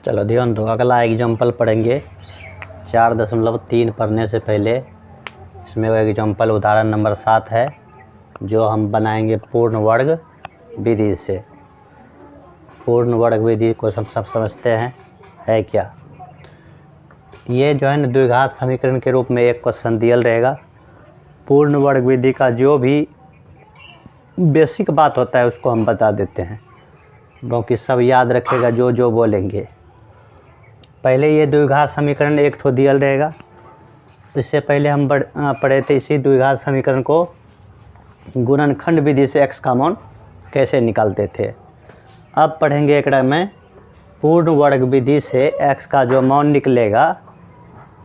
चलो ध्यान दो, अगला एग्जाम्पल पढ़ेंगे 4.3 पढ़ने से पहले इसमें वो एग्जाम्पल उदाहरण नंबर 7 है जो हम बनाएंगे पूर्ण वर्ग विधि से। पूर्ण वर्ग विधि को सब समझते हैं है क्या। ये जो है ना द्विघात समीकरण के रूप में एक क्वेश्चन दिया रहेगा। पूर्ण वर्ग विधि का जो भी बेसिक बात होता है उसको हम बता देते हैं, बाकी सब याद रखेगा जो जो बोलेंगे। पहले ये द्विघात समीकरण एक ठो दिया रहेगा। इससे पहले हम पढ़े थे इसी द्विघात समीकरण को गुणनखंड विधि से x का मान कैसे निकालते थे। अब पढ़ेंगे एक में पूर्ण वर्ग विधि से x का जो मान निकलेगा,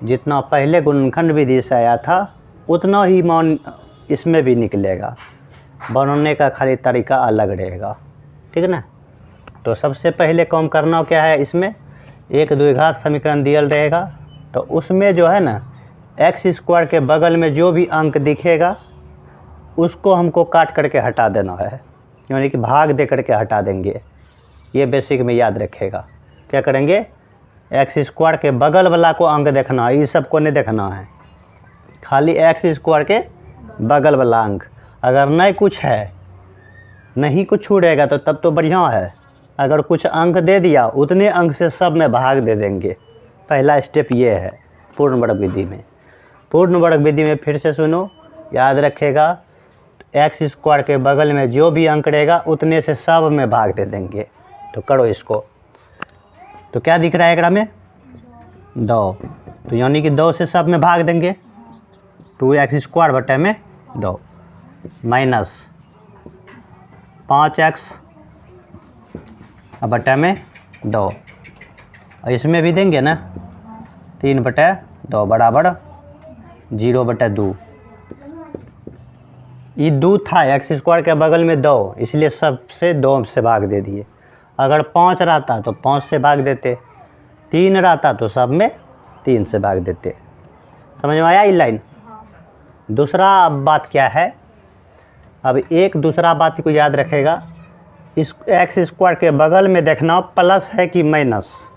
जितना पहले गुणनखंड विधि से आया था उतना ही मान इसमें भी निकलेगा। बनाने का खाली तरीका अलग रहेगा, ठीक है ना। तो सबसे पहले काम करना क्या है, इसमें एक द्विघात समीकरण दिया रहेगा तो उसमें जो है ना एक्स स्क्वायर के बगल में जो भी अंक दिखेगा उसको हमको काट करके हटा देना है, यानी कि भाग दे करके हटा देंगे। ये बेसिक में याद रखेगा। क्या करेंगे, एक्स स्क्वायर के बगल वाला को अंक देखना है, ये सब को नहीं देखना है, खाली एक्स स्क्वायर के बगल वाला अंक। अगर नहीं कुछ है, नहीं कुछ छूटेगा तो तब तो बढ़िया है। अगर कुछ अंक दे दिया उतने अंक से सब में भाग दे देंगे। पहला स्टेप ये है पूर्ण वर्ग विधि में। पूर्ण वर्ग विधि में फिर से सुनो, याद रखेगा, एक्स स्क्वायर के बगल में जो भी अंक रहेगा उतने से सब में भाग दे देंगे। तो करो इसको। तो क्या दिख रहा है एकरा में 2, तो यानी कि 2 से सब में भाग देंगे। 2x स्क्वायर बटे में 2 माइनस 5x बटे में 2, और इसमें भी देंगे ना 3/2 बराबर 0/2। ये 2 था, एक्स स्क्वायर के बगल में 2, इसलिए सब से 2 से भाग दे दिए। अगर 5 रहता तो 5 से भाग देते, 3 रहता तो सब में 3 से भाग देते। समझ में आया ये लाइन। दूसरा बात क्या है, अब एक दूसरा बात को याद रखेगा, इस एक्स स्क्वायर के बगल में देखना प्लस है कि माइनस।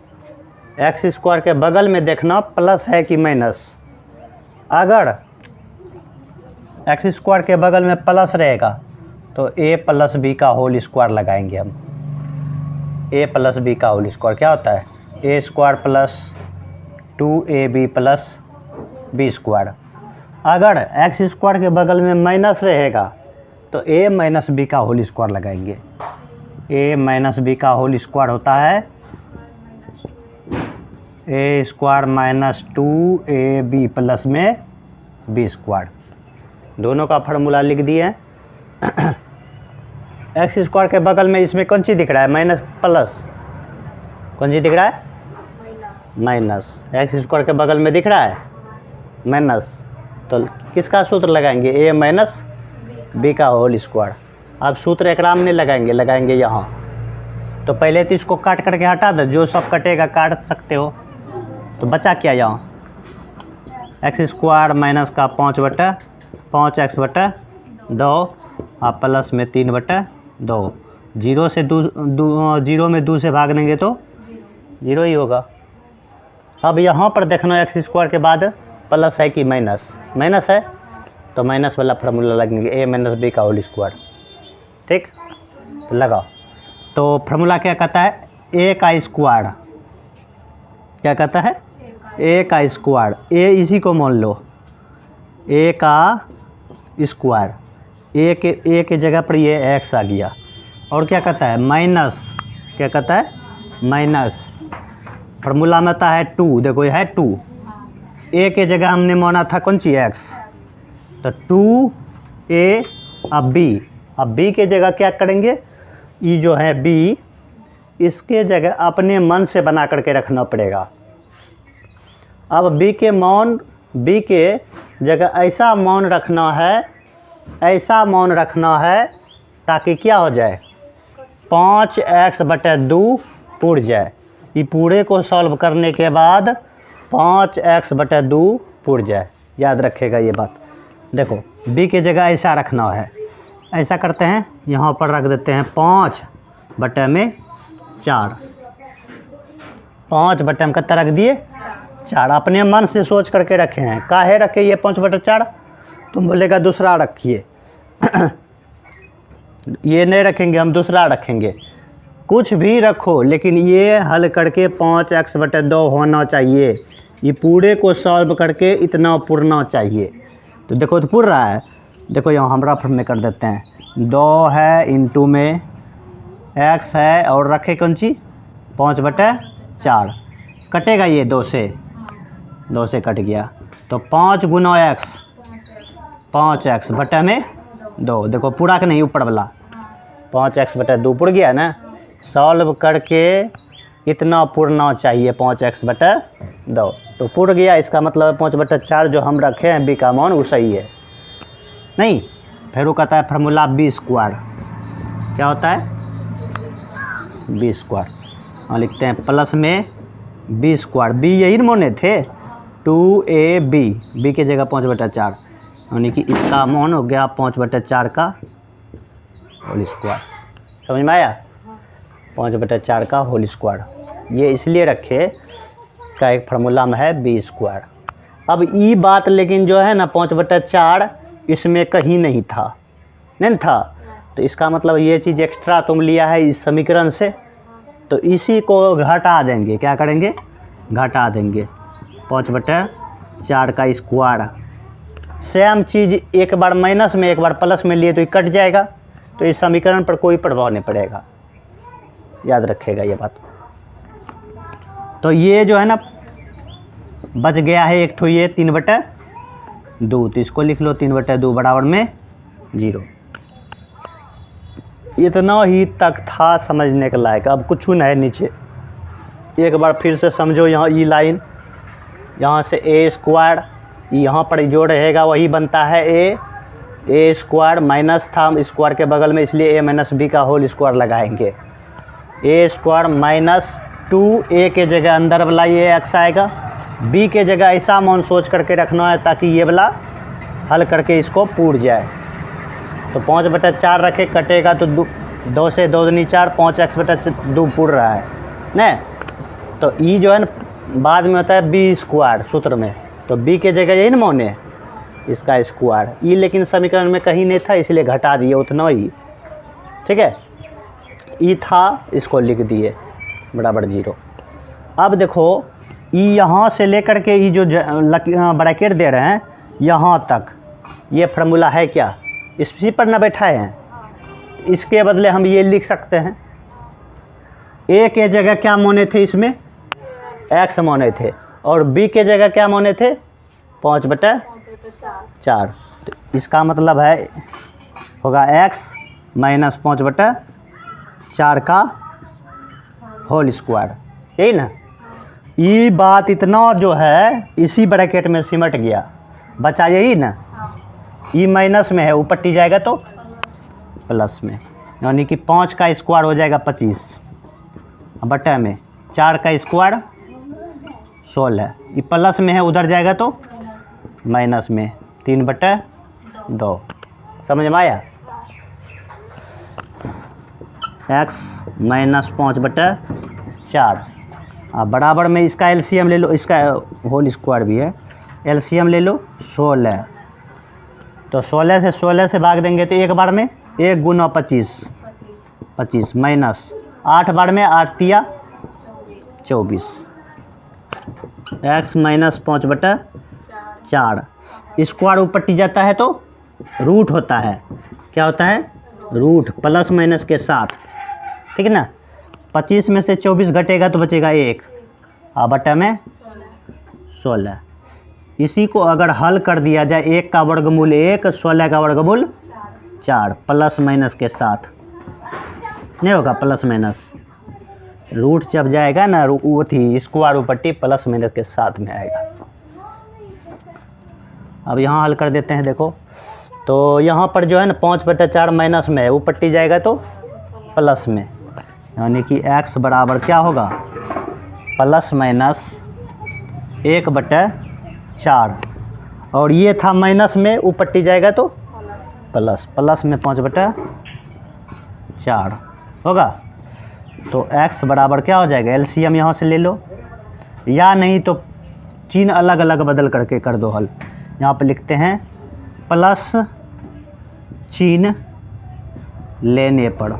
एक्स स्क्वायर के बगल में देखना प्लस है कि माइनस। अगर एक्स स्क्वायर के बगल में प्लस रहेगा तो a + b का होल स्क्वायर लगाएंगे हम। a + b का होल स्क्वायर क्या होता है, a² + 2ab + b स्क्वायर। अगर एक्स स्क्वायर के बगल में माइनस रहेगा तो a - b का होल स्क्वायर लगाएंगे। a - b का होल स्क्वायर होता है a² - 2ab + में b स्क्वायर। दोनों का फार्मूला लिख दिए। एक्स स्क्वायर के बगल में इसमें कौन चीज़ दिख रहा है, माइनस प्लस, कौन चीज़ दिख रहा है माइनस। एक्स स्क्वायर के बगल में दिख रहा है माइनस, तो किसका सूत्र लगाएंगे, a - b का होल स्क्वायर। अब सूत्र एक राम नहीं लगाएंगे, लगाएंगे यहाँ। तो पहले तो इसको काट करके हटा दो, जो सब कटेगा काट सकते हो। तो बचा क्या यहाँ, एक्स स्क्वायर माइनस का 5/5x/2 और प्लस में 3/2। 0 से 0 में 2 से भाग देंगे तो 0 ही होगा। अब यहाँ पर देखना एक्स स्क्वायर के बाद प्लस है कि माइनस, माइनस है तो माइनस वाला फार्मूला लगेंगे a - b का होल स्क्वायर। ठीक, तो लगाओ। तो फार्मूला क्या कहता है, a का स्क्वायर, क्या कहता है a का स्क्वायर। a इसी को मान लो, a का स्क्वायर, a के जगह पर ये x आ गया। और क्या कहता है माइनस, क्या कहता है माइनस। फार्मूला में आता है 2, देखो ये है 2, a के जगह हमने माना था कौन सी x, तो 2a। अब b के जगह क्या करेंगे, ये जो है b, इसके जगह अपने मन से बना करके रखना पड़ेगा। अब b के जगह ऐसा मान रखना है, ऐसा मान रखना है ताकि क्या हो जाए, 5x/2 पूर जाए। ये पूरे को सॉल्व करने के बाद 5x/2 पूर जाए। याद रखेगा ये बात। देखो b के जगह ऐसा रखना है, ऐसा करते हैं, यहाँ पर रख देते हैं 5/4। 5 बटे में कितना रख दिए 4। अपने मन से सोच करके रखे हैं। काहे रखे ये 5/4? तुम बोलेगा दूसरा रखिए ये नहीं रखेंगे, हम दूसरा रखेंगे। कुछ भी रखो लेकिन ये हल करके 5x/2 होना चाहिए। ये पूरे को सॉल्व करके इतना पुरना चाहिए। तो देखो तो पुर रहा है। देखो यहाँ हम रफ में कर देते हैं। 2 है इंटू में x है और रखे कौन सी 5/4। कटेगा ये 2 से कट गया। तो 5 गुना x 5x बटे में 2। देखो पूरा का नहीं ऊपर वाला 5x/2 पुर गया ना। सॉल्व करके इतना पुरना चाहिए 5x/2। तो पुर गया। इसका मतलब 5/4 जो हम रखे हैं b का मान वो सही है नहीं। फिर वो कहता है फार्मूला b²। क्या होता है b²। और लिखते हैं प्लस में b²। b यही माने थे 2ab। b की जगह 5/4 यानी कि इसका मान हो गया 5/4 का होल स्क्वायर। समझ में आया? 5/4 का होल स्क्वायर। ये इसलिए रखे का एक फार्मूला में है b²। अब ये बात लेकिन जो है ना 5/4 इसमें कहीं नहीं था। तो इसका मतलब ये चीज़ एक्स्ट्रा तुम लिया है इस समीकरण से। तो इसी को घटा देंगे। क्या करेंगे? घटा देंगे 5/4 का स्क्वायर। सेम चीज़ एक बार माइनस में एक बार प्लस में लिए तो ये कट जाएगा। तो इस समीकरण पर कोई प्रभाव नहीं पड़ेगा। याद रखेगा ये बात। तो ये जो है ना बच गया है एक ठो ये 3/2। तो इसको लिख लो 3/2 बराबर में 0। इतना ही तक था समझने के लायक। अब कुछ नहीं है नीचे। एक बार फिर से समझो। यहाँ ये लाइन यहाँ से a²। यहाँ पर जो रहेगा वही बनता है a² माइनस था स्क्वायर के बगल में, इसलिए a - b का होल स्क्वायर लगाएंगे। a² माइनस 2a के जगह अंदर वाला ये x आएगा। b के जगह ऐसा मान सोच करके रखना है ताकि ये वाला हल करके इसको पूर जाए। तो 5/4 रखे कटेगा तो 2 से 2 दूनी 4 5x/2 पूर रहा है न। तो ये जो है ना बाद में होता है b² सूत्र में। तो b के जगह यही ना माने इसका स्क्वायर। ये लेकिन समीकरण में कहीं नहीं था इसलिए घटा दिए उतना ही। ठीक है। ई था इसको लिख दिए बराबर 0। अब देखो ई यहाँ से लेकर के ये जो ब्रैकेट दे रहे हैं यहाँ तक ये फार्मूला है क्या इसी पर ना बैठाए हैं। इसके बदले हम ये लिख सकते हैं a के जगह क्या माने थे इसमें x माने थे और b के जगह क्या माने थे 5/4। तो इसका मतलब है होगा x माइनस 5/4 का होल स्क्वायर। यही ना। ये बात इतना जो है इसी ब्रैकेट में सिमट गया। बचा यही ना। ये माइनस में है वो पट्टी जाएगा तो प्लस में यानी कि 5 का स्क्वायर हो जाएगा 25 बटे में 4 का स्क्वायर 16। ये प्लस में है उधर जाएगा तो माइनस में 3/2। समझ में आया? x minus 5/4। अब बराबर में इसका एलसीएम ले लो। इसका होल स्क्वायर भी है। एलसीएम ले लो 16। तो 16 से भाग देंगे तो एक बार में 1 गुना 25 माइनस 8 बार में 8 तिया 24। x माइनस 5/4 स्क्वायर ऊपर टी जाता है तो रूट होता है। क्या होता है? रूट प्लस माइनस के साथ। ठीक है ना। 25 में से 24 घटेगा तो बचेगा 1 और बटा में 16। इसी को अगर हल कर दिया जाए 1 का वर्गमूल 1 16 का वर्गमूल 4 प्लस माइनस के साथ नहीं होगा। प्लस माइनस रूट जब जाएगा ना वो थी स्क्वायर ऊपर टी प्लस माइनस के साथ में आएगा। अब यहाँ हल कर देते हैं। देखो तो यहाँ पर जो है ना 5/4 माइनस में है वो पट्टी जाएगा तो प्लस में यानी कि x बराबर क्या होगा प्लस माइनस 1/4 और ये था माइनस में वो पट्टी जाएगा तो प्लस में 5/4 होगा। तो x बराबर क्या हो जाएगा एलसीएम यहाँ से ले लो या नहीं तो चिन्ह अलग अलग बदल करके कर दो हल। यहाँ पे लिखते हैं प्लस चिन्ह लेने पर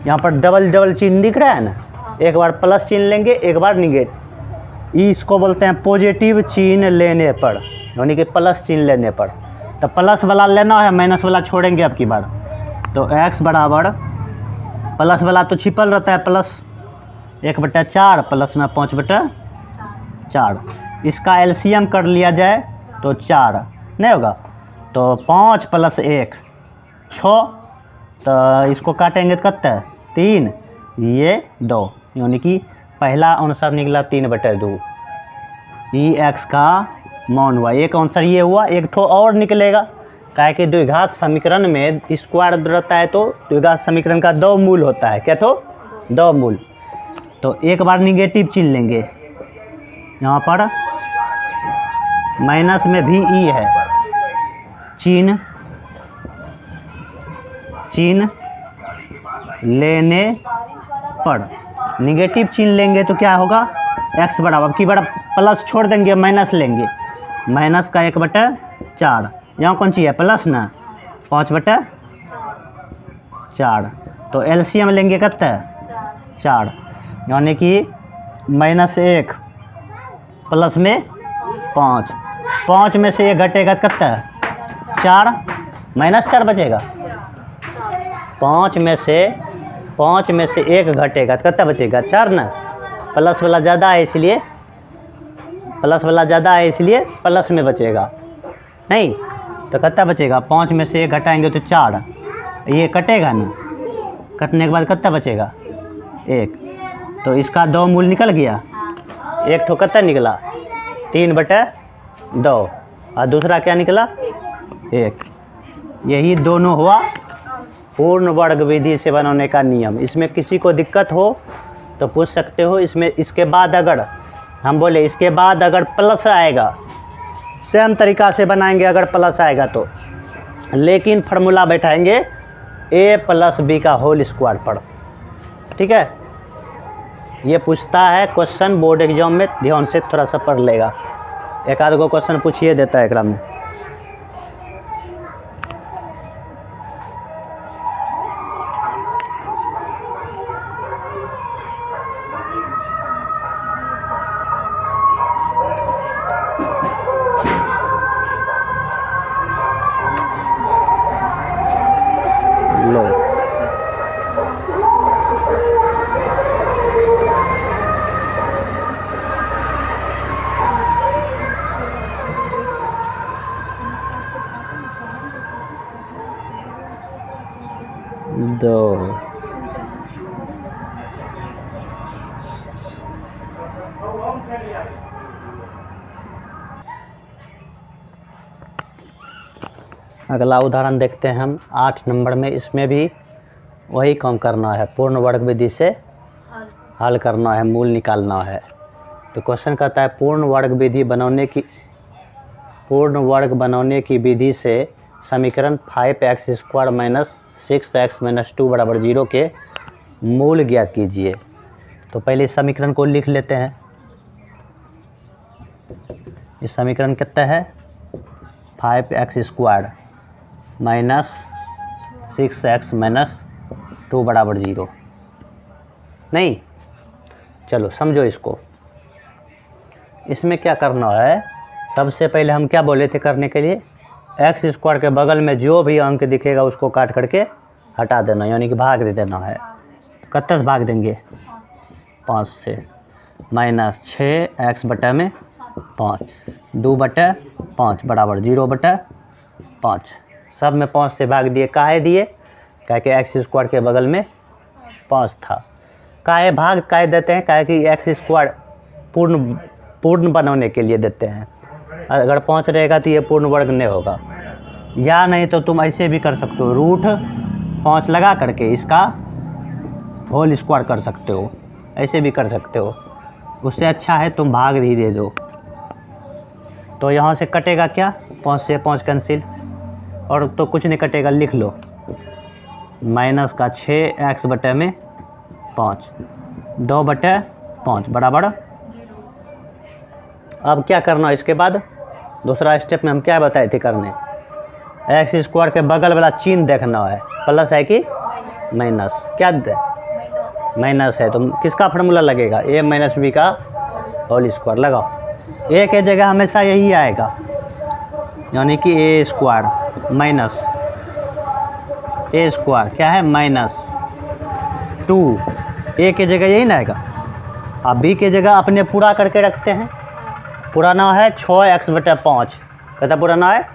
यहाँ पर डबल चिन्ह दिख रहा है ना, एक बार प्लस चिन्ह लेंगे एक बार निगेटिव, इसको बोलते हैं पॉजिटिव चिन्ह लेने पर, यानी कि प्लस चिन्ह लेने पर। तो प्लस वाला लेना है, माइनस वाला छोड़ेंगे अब की बार। तो x बराबर प्लस वाला तो छिपल रहता है प्लस 1/4 प्लस में 5/4, इसका एलसीएम कर लिया जाए तो 4 नहीं होगा, तो 5 + 1 6, तो इसको काटेंगे तो कितना 3, ये 2, यानी कि पहला आंसर निकला 3/2। ई x का मान हुआ। एक आंसर ये हुआ, एक ठो और निकलेगा, काहे कि द्विघात समीकरण में स्क्वायर रहता है तो द्विघात समीकरण का 2 मूल होता है। क्या ठो 2 मूल। तो एक बार निगेटिव चिन्ह लेंगे, यहाँ पर माइनस में भी ई है, चिन्ह लेने पर निगेटिव चिन्ह लेंगे तो क्या होगा, x बराबर की बार प्लस छोड़ देंगे माइनस लेंगे, माइनस का 1/4, यहाँ कौन सी है प्लस ना, 5/4, तो एलसीएम लेंगे कितना 4, यानी कि -1 प्लस में 5 में से 1 घटेगा तो कितना 4, -4 बचेगा। 5 में से 1 घटेगा तो कितना बचेगा 4 ना, प्लस वाला ज़्यादा है इसलिए प्लस में बचेगा नहीं, तो कितना बचेगा 5 में से 1 घटाएंगे तो 4, ये कटेगा ना, कटने के बाद कितना बचेगा 1, तो इसका 2 मूल निकल गया, एक ठो कितना निकला 3/2 और दूसरा क्या निकला 1। यही दोनों हुआ पूर्ण वर्ग विधि से बनाने का नियम। इसमें किसी को दिक्कत हो तो पूछ सकते हो। इसमें इसके बाद अगर हम बोले इसके बाद अगर प्लस आएगा, सेम तरीका से बनाएंगे अगर प्लस आएगा तो, लेकिन फार्मूला बैठाएंगे a + b का होल स्क्वायर पर। ठीक है, ये पूछता है क्वेश्चन बोर्ड एग्जाम में, ध्यान से थोड़ा सा पढ़ लेगा, एक आध गो क्वेश्चन पूछिए देता है एकरा में। लो दो अगला उदाहरण देखते हैं हम 8 नंबर में। इसमें भी वही काम करना है, पूर्ण वर्ग विधि से हल करना है, मूल निकालना है। तो क्वेश्चन कहता है पूर्ण वर्ग बनाने की विधि से समीकरण 5x² - 6x - 2 = 0 के मूल ज्ञात कीजिए। तो पहले इस समीकरण को लिख लेते हैं। इस समीकरण कितना है 5x² - 6x - 2 = 0 नहीं। चलो समझो इसको। इसमें क्या करना है, सबसे पहले हम क्या बोले थे करने के लिए, x² के बगल में जो भी अंक दिखेगा उसको काट करके हटा देना, यानी कि भाग दे देना है। कितना से भाग देंगे 5 से, -6x बटा में 5, 2/5 बराबर 0/5, सब में 5 से भाग दिए। काहे दिए, काहे कि x² के बगल में 5 था। काहे देते हैं, काहे कि x² पूर्ण बनाने के लिए देते हैं। अगर 5 रहेगा तो ये पूर्ण वर्ग नहीं होगा। या नहीं तो तुम ऐसे भी कर सकते हो, √5 लगा करके इसका होल स्क्वायर कर सकते हो, ऐसे भी कर सकते हो। उससे अच्छा है तुम भाग ही दे दो। तो यहाँ से कटेगा क्या, 5 से 5 कैंसिल, और तो कुछ नहीं कटेगा, लिख लो -6x बटे में 5, 2/5 5 बराबर। अब क्या करना है इसके बाद, दूसरा स्टेप में हम क्या बताए थे करने, एक्स स्क्वायर के बगल वाला चिन्ह देखना है, प्लस है कि माइनस, क्या दे माइनस है, तो किसका फार्मूला लगेगा, ए माइनस बी का होल स्क्वायर लगाओ। ए के जगह हमेशा यही आएगा, यानी कि ए स्क्वायर माइनस ए स्क्वायर क्या है माइनस 2, ए के जगह यही ना आएगा। अब बी के जगह अपने पूरा करके रखते हैं, पुराना है 6x/5, कहता पुराना है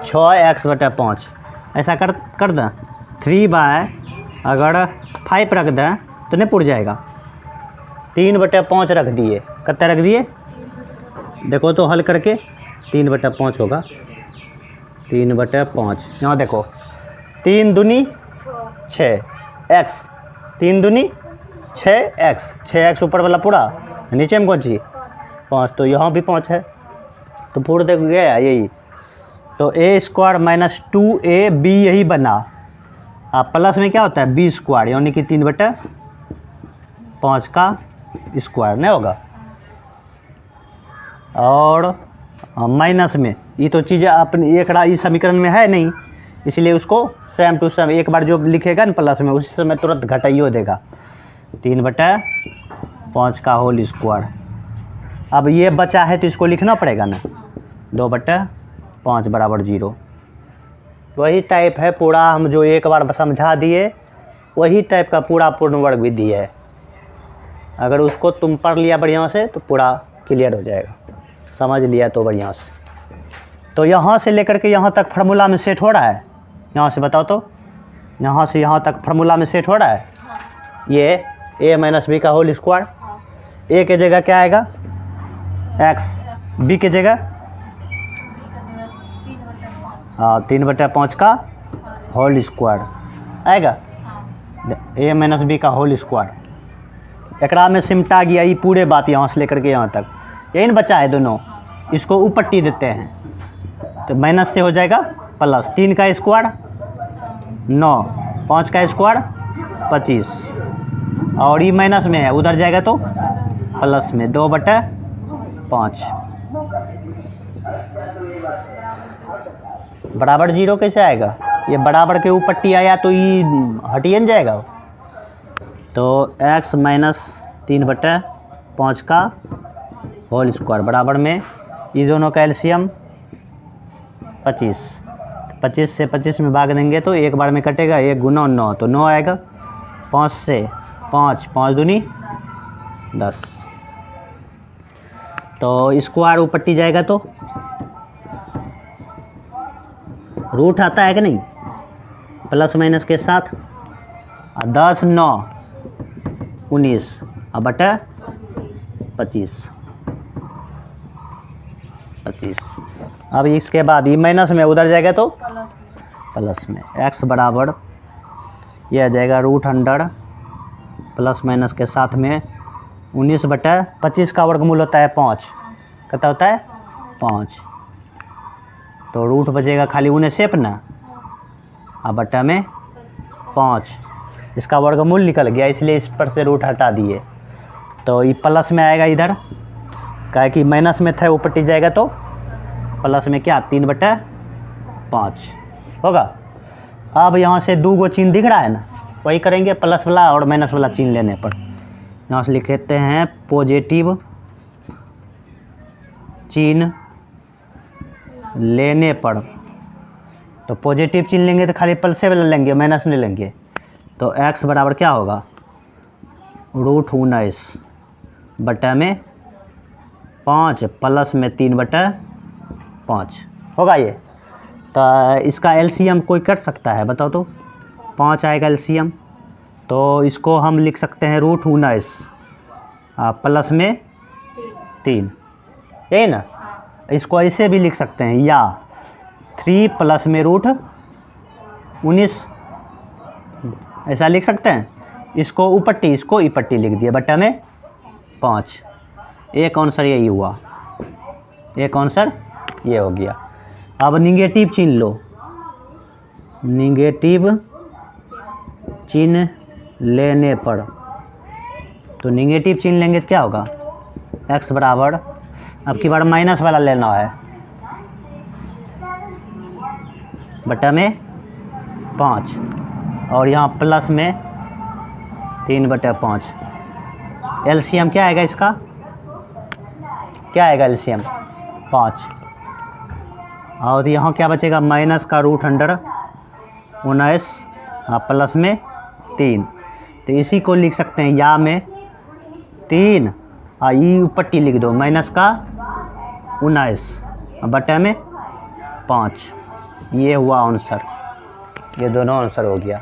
6x/5, ऐसा कर दें 3 अगर 5 रख दें तो नहीं पुर जाएगा, 3/5 रख दिए, कितना रख दिए देखो तो हल करके 3/5 होगा, 3/5 यहाँ देखो 3 दूनी 6 x, 3 दूनी 6x, 6x ऊपर वाला पूरा, नीचे में कौन सी 5, तो यहाँ भी 5 है, तो पूरा देख गया यही, तो ए स्क्वायर माइनस 2ab यही बना। अब प्लस में क्या होता है बी स्क्वायर, यानी कि 3/5 का स्क्वायर नहीं होगा, और माइनस में ये तो चीज़ें अपनी एक इस समीकरण में है नहीं, इसलिए उसको सेम टू सेम एक बार जो लिखेगा ना प्लस में उसी समय तुरंत घटाइयो देगा, 3/5 का होल स्क्वायर। अब ये बचा है तो इसको लिखना पड़ेगा ना, 2/5 बराबर 0। वही टाइप है पूरा, हम जो एक बार समझा दिए वही टाइप का पूरा पूर्ण वर्ग विधि है, अगर उसको तुम पढ़ लिया बढ़िया से तो पूरा क्लियर हो जाएगा, समझ लिया तो बढ़िया से। तो यहाँ से लेकर के यहाँ तक फार्मूला में सेट हो रहा है, यहाँ से बताओ तो, यहाँ से यहाँ तक फार्मूला में सेट हो रहा है, ये ए माइनस बी का होल स्क्वायर, ए के जगह क्या आएगा एक्स, बी के जगह 3/5 का होल स्क्वायर आएगा, ए माइनस बी का होल स्क्वायर, एकरा में सिमटा गया ये पूरे बात यहाँ से लेकर के यहाँ तक, यही न बचा है दोनों, इसको ऊपर टी देते हैं तो माइनस से हो जाएगा प्लस, 3 का स्क्वायर 9, 5 का स्क्वायर 25, और ये माइनस में है उधर जाएगा तो प्लस में 2/5 बराबर 0 कैसे आएगा, ये बराबर के ऊपर टी आया तो ये हटिए न जाएगा, तो x माइनस 3/5 का होल स्क्वायर बराबर में ये दोनों का एलसीएम 25, 25 से 25 में भाग देंगे तो एक बार में कटेगा, 1 गुना 9 तो 9 आएगा, 5 से 5, 5 दूनी 10, तो स्क्वायर ऊपर टी जाएगा तो रूट आता है कि नहीं प्लस माइनस के साथ, 10 9 19 अब बटा 25। अब इसके बाद ये माइनस में उधर जाएगा तो प्लस में, x बराबर यह आ जाएगा √100 प्लस माइनस के साथ में 19/25 का वर्गमूल होता है 5, कितना होता है 5, तो रूट बचेगा खाली 19 ना, अब बटा में 5, इसका वर्गमूल निकल गया इसलिए इस पर से रूट हटा दिए, तो ये प्लस में आएगा इधर, क्या कि माइनस में था ऊपर टिक जाएगा तो प्लस में क्या 3/5 होगा। अब यहाँ से 2 गो चिन्ह दिख रहा है ना, वही करेंगे प्लस वाला और माइनस वाला चिन्ह लेने पर, यहाँ से लिख लेते हैं पॉजिटिव चिन्ह लेने पर, तो पॉजिटिव चिन्ह लेंगे तो खाली प्लस वाला लेंगे, माइनस नहीं लेंगे, तो x बराबर क्या होगा √19 बटा में 5 प्लस में 3/5 होगा ये, तो इसका एलसीएम कोई कर सकता है बताओ तो, 5 आएगा एलसीएम, तो इसको हम लिख सकते हैं √19 प्लस में 3, यही ना, इसको ऐसे भी लिख सकते हैं, या 3 प्लस में √19 ऐसा लिख सकते हैं, इसको ऊपर टी इसको ऊपर टी लिख दिया बटा में 5, एक आंसर यही हुआ, एक आंसर ये हो गया। अब निगेटिव चिन्ह लो, निगेटिव चिन्ह लेने पर तो निगेटिव चिन्ह लेंगे तो क्या होगा, x बराबर, अब की बार माइनस वाला लेना है, बटा में 5 और यहाँ प्लस में 3/5। एलसीएम क्या आएगा इसका, क्या आएगा एलसीएम 5। और यहाँ क्या बचेगा, माइनस का √19 प्लस में 3। तो इसी को लिख सकते हैं या में 3 और ई पट्टी लिख दो, माइनस का 19 बटे में 5। ये हुआ आंसर, ये दोनों आंसर हो गया।